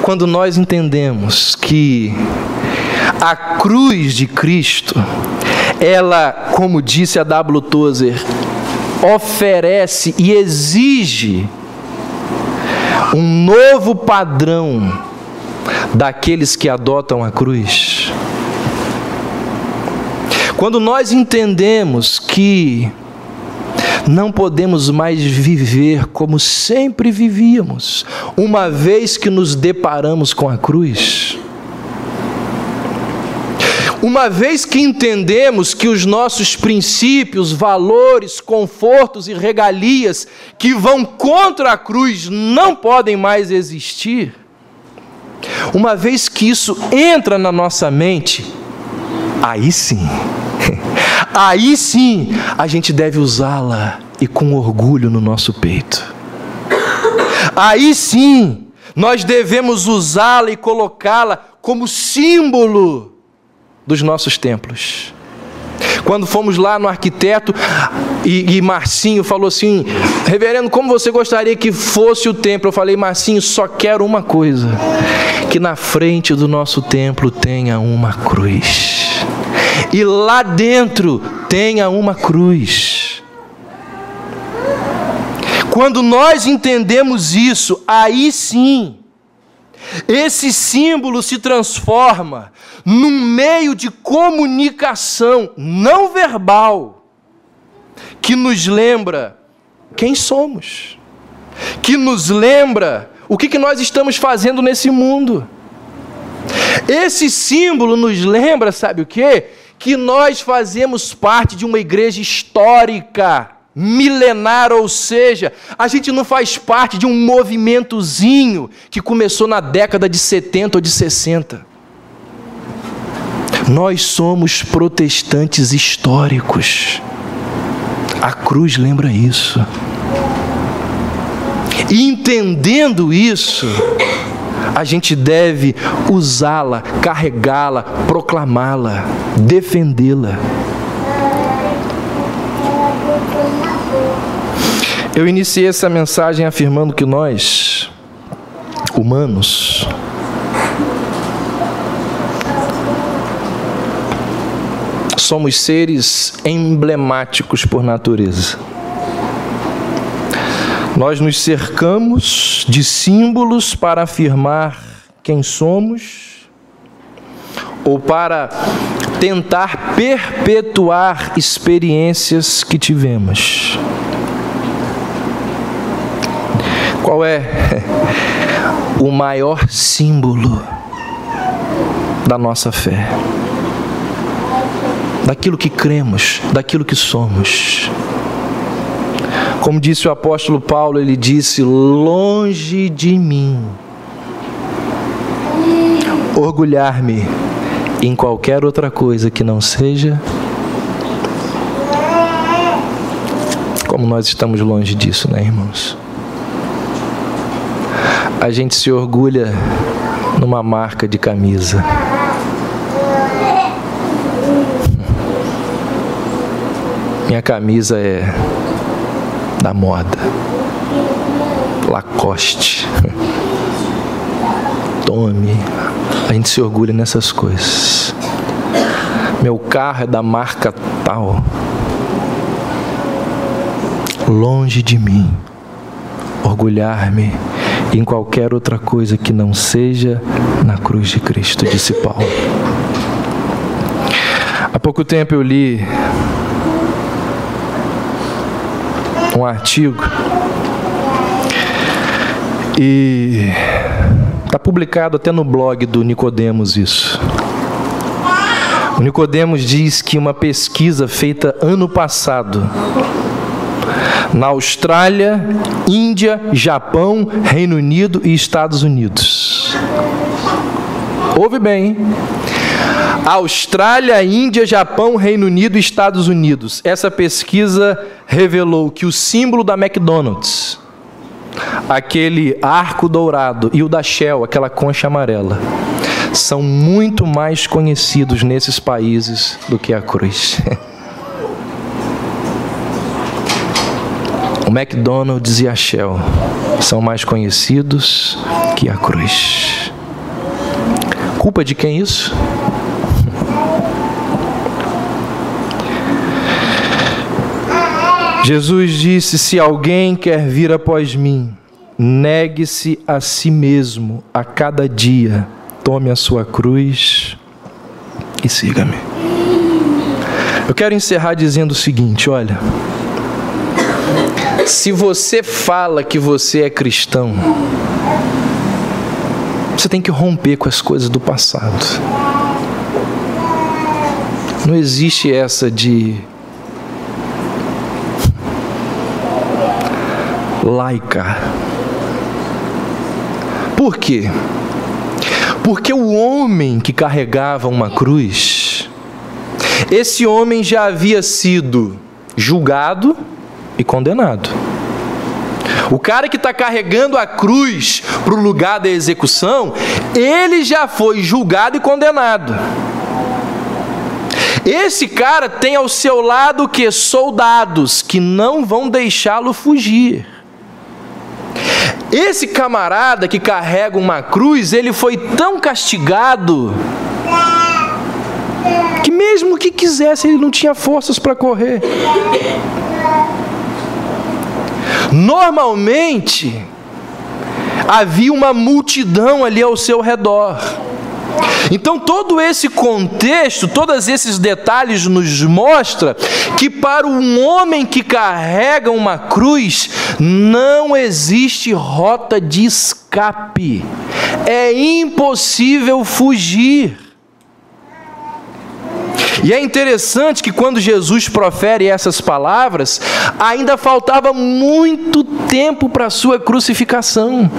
quando nós entendemos que a cruz de Cristo, ela, como disse a W. Tozer, oferece e exige um novo padrão daqueles que adotam a cruz. Quando nós entendemos que não podemos mais viver como sempre vivíamos, uma vez que nos deparamos com a cruz, uma vez que entendemos que os nossos princípios, valores, confortos e regalias que vão contra a cruz não podem mais existir, uma vez que isso entra na nossa mente, aí sim a gente deve usá-la e com orgulho no nosso peito. Aí sim nós devemos usá-la e colocá-la como símbolo dos nossos templos. Quando fomos lá no arquiteto e Marcinho falou assim: reverendo, como você gostaria que fosse o templo? Eu falei: Marcinho, só quero uma coisa, que na frente do nosso templo tenha uma cruz, e lá dentro tenha uma cruz. Quando nós entendemos isso, aí sim esse símbolo se transforma num meio de comunicação não verbal, que nos lembra quem somos, que nos lembra o que nós estamos fazendo nesse mundo. Esse símbolo nos lembra, sabe o quê? Que nós fazemos parte de uma igreja histórica, milenar, ou seja, a gente não faz parte de um movimentozinho que começou na década de 70 ou de 60. Nós somos protestantes históricos. A cruz lembra isso. E entendendo isso, a gente deve usá-la, carregá-la, proclamá-la, defendê-la. Eu iniciei essa mensagem afirmando que nós, humanos, somos seres emblemáticos por natureza. Nós nos cercamos de símbolos para afirmar quem somos ou para tentar perpetuar experiências que tivemos. Qual é o maior símbolo da nossa fé? Daquilo que cremos, daquilo que somos. Como disse o apóstolo Paulo, ele disse: longe de mim orgulhar-me em qualquer outra coisa que não seja como nós estamos longe disso, né, irmãos? A gente se orgulha numa marca de camisa. Minha camisa é da moda, Lacoste, Tommy. A gente se orgulha nessas coisas. Meu carro é da marca tal. Longe de mim orgulhar-me em qualquer outra coisa que não seja na cruz de Cristo, disse Paulo. Há pouco tempo eu li um artigo e está publicado até no blog do Nicodemos isso. O Nicodemos diz que uma pesquisa feita ano passado na Austrália, Índia, Japão, Reino Unido e Estados Unidos. Ouve bem, hein? Austrália, Índia, Japão, Reino Unido e Estados Unidos. Essa pesquisa revelou que o símbolo da McDonald's, aquele arco dourado, e o da Shell, aquela concha amarela, são muito mais conhecidos nesses países do que a cruz. O McDonald's e a Shell são mais conhecidos que a cruz. Culpa de quem isso? Jesus disse: se alguém quer vir após mim, negue-se a si mesmo a cada dia, tome a sua cruz e siga-me. Eu quero encerrar dizendo o seguinte, olha, se você fala que você é cristão, você tem que romper com as coisas do passado. Não existe essa de laica. Por quê? Porque o homem que carregava uma cruz, esse homem já havia sido julgado e condenado. O cara que está carregando a cruz para o lugar da execução, ele já foi julgado e condenado. Esse cara tem ao seu lado o quê? Soldados que não vão deixá-lo fugir. Esse camarada que carrega uma cruz, ele foi tão castigado que mesmo que quisesse, ele não tinha forças para correr. Normalmente, havia uma multidão ali ao seu redor. Então todo esse contexto, todos esses detalhes nos mostra que para um homem que carrega uma cruz, não existe rota de escape. É impossível fugir. E é interessante que quando Jesus profere essas palavras, ainda faltava muito tempo para a sua crucificação.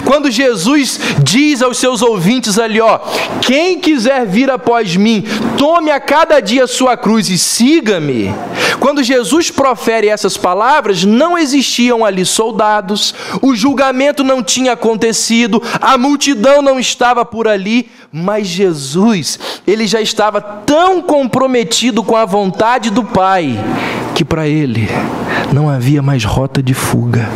Quando Jesus diz aos seus ouvintes ali, ó, quem quiser vir após mim, tome a cada dia a sua cruz e siga-me. Quando Jesus profere essas palavras, não existiam ali soldados, o julgamento não tinha acontecido, a multidão não estava por ali, mas Jesus, ele já estava tão comprometido com a vontade do Pai, que para ele não havia mais rota de fuga.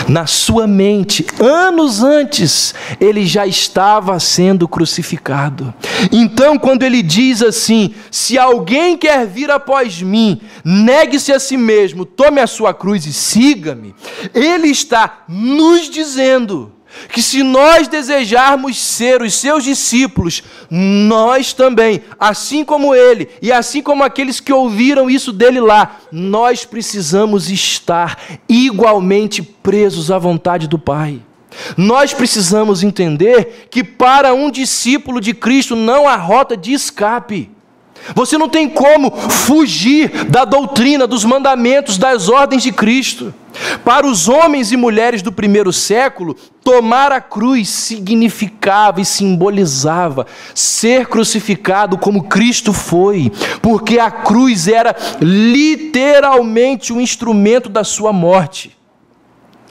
Na sua mente, anos antes, ele já estava sendo crucificado. Então, quando ele diz assim, se alguém quer vir após mim, negue-se a si mesmo, tome a sua cruz e siga-me, ele está nos dizendo que se nós desejarmos ser os seus discípulos, nós também, assim como ele e assim como aqueles que ouviram isso dele lá, nós precisamos estar igualmente presos à vontade do Pai. Nós precisamos entender que para um discípulo de Cristo não há rota de escape. Você não tem como fugir da doutrina, dos mandamentos, das ordens de Cristo. Para os homens e mulheres do primeiro século, tomar a cruz significava e simbolizava ser crucificado como Cristo foi, porque a cruz era literalmente um instrumento da sua morte.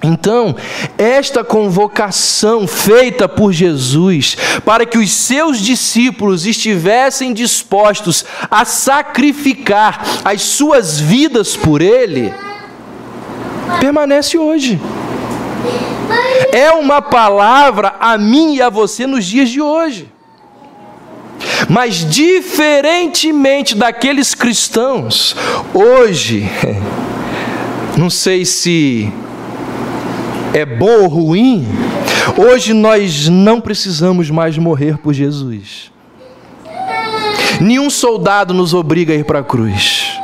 Então, esta convocação feita por Jesus para que os seus discípulos estivessem dispostos a sacrificar as suas vidas por Ele, permanece hoje. É uma palavra a mim e a você nos dias de hoje. Mas diferentemente daqueles cristãos, hoje, não sei se é bom ou ruim, hoje nós não precisamos mais morrer por Jesus. Nenhum soldado nos obriga a ir para a cruz.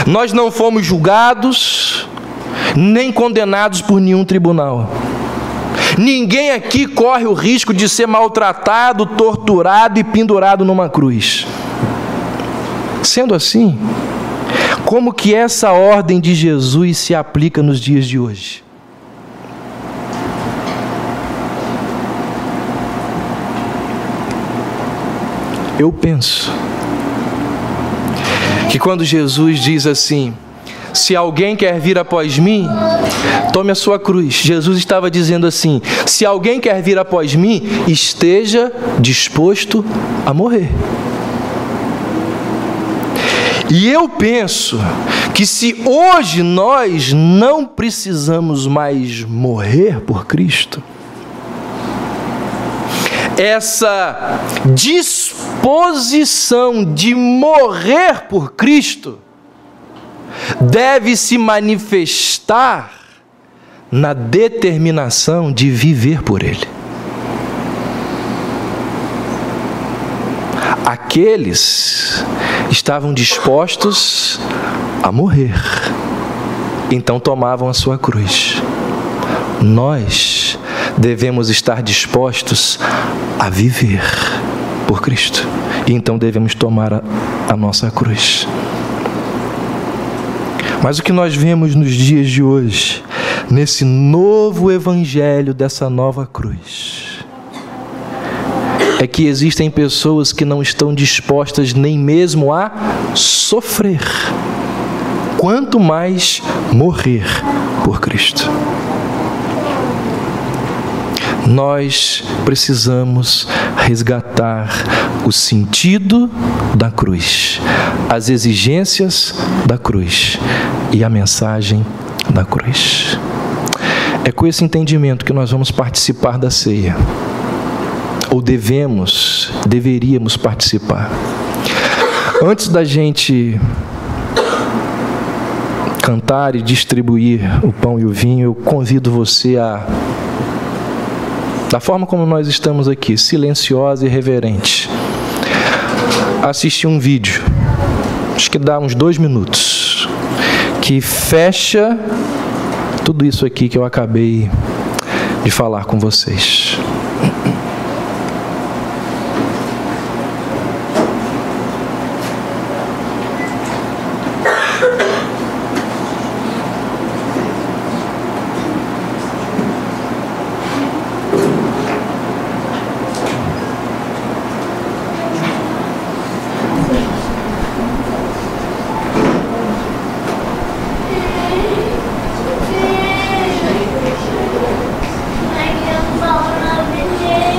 Nós não fomos julgados, nem condenados por nenhum tribunal. Ninguém aqui corre o risco de ser maltratado, torturado e pendurado numa cruz. Sendo assim, como que essa ordem de Jesus se aplica nos dias de hoje? Eu penso que quando Jesus diz assim, se alguém quer vir após mim, tome a sua cruz. Jesus estava dizendo assim, se alguém quer vir após mim, esteja disposto a morrer. E eu penso que se hoje nós não precisamos mais morrer por Cristo, essa disposição de morrer por Cristo deve se manifestar na determinação de viver por Ele. Aqueles estavam dispostos a morrer, então tomavam a sua cruz. Nós devemos estar dispostos a viver por Cristo, e então devemos tomar a nossa cruz. Mas o que nós vemos nos dias de hoje, nesse novo evangelho dessa nova cruz, é que existem pessoas que não estão dispostas nem mesmo a sofrer, quanto mais morrer por Cristo. Nós precisamos resgatar o sentido da cruz, as exigências da cruz e a mensagem da cruz. É com esse entendimento que nós vamos participar da ceia, ou deveríamos participar. Antes da gente cantar e distribuir o pão e o vinho, eu convido você a, da forma como nós estamos aqui, silenciosa e reverente, assistir um vídeo, acho que dá uns 2 minutos, que fecha tudo isso aqui que eu acabei de falar com vocês. Yeah.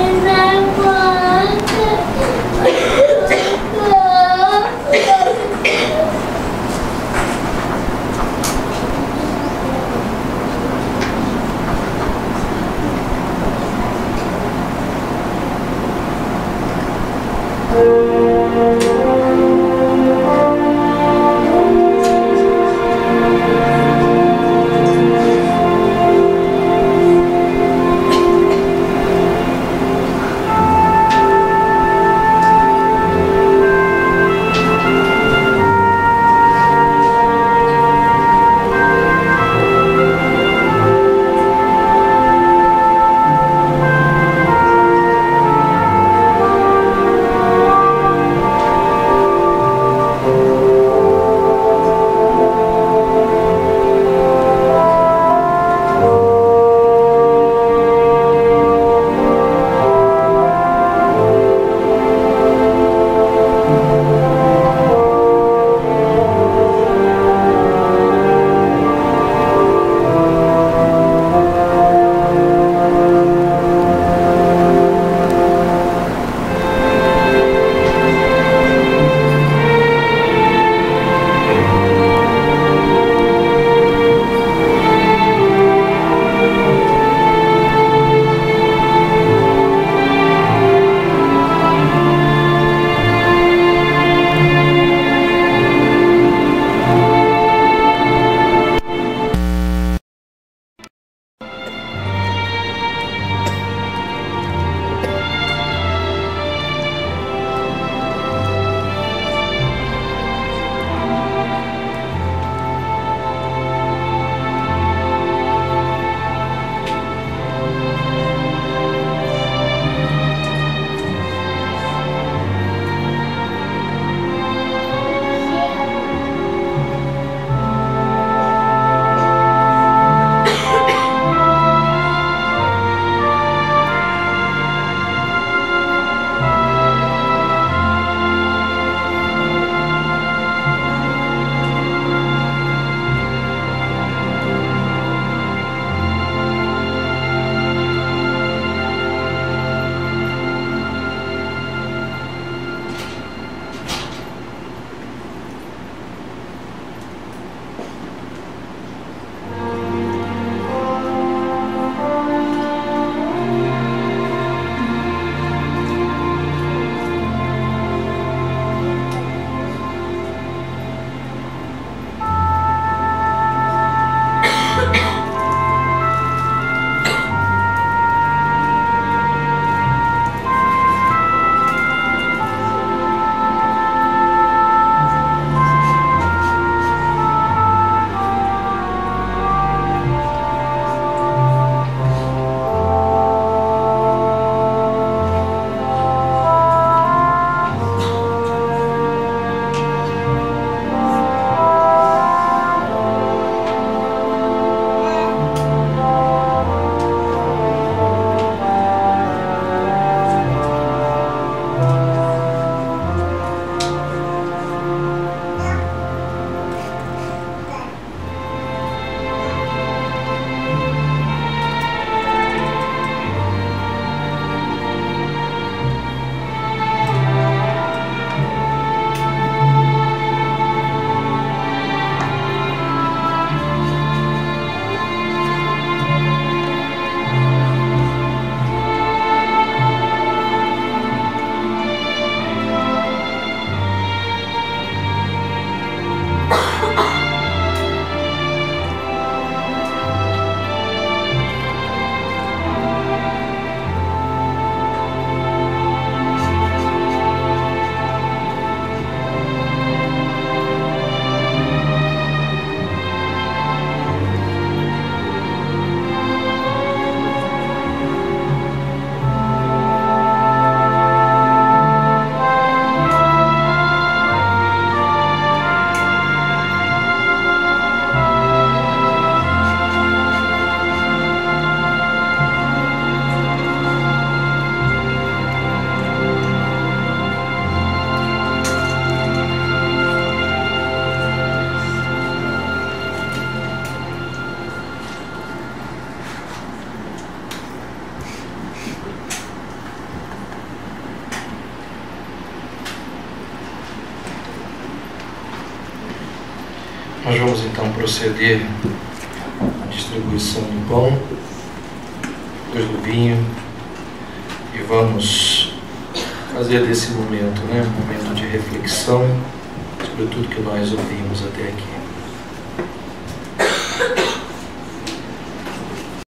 Nós vamos então proceder à distribuição do pão, depois do vinho, e vamos fazer desse momento, um momento de reflexão sobre tudo que nós ouvimos até aqui.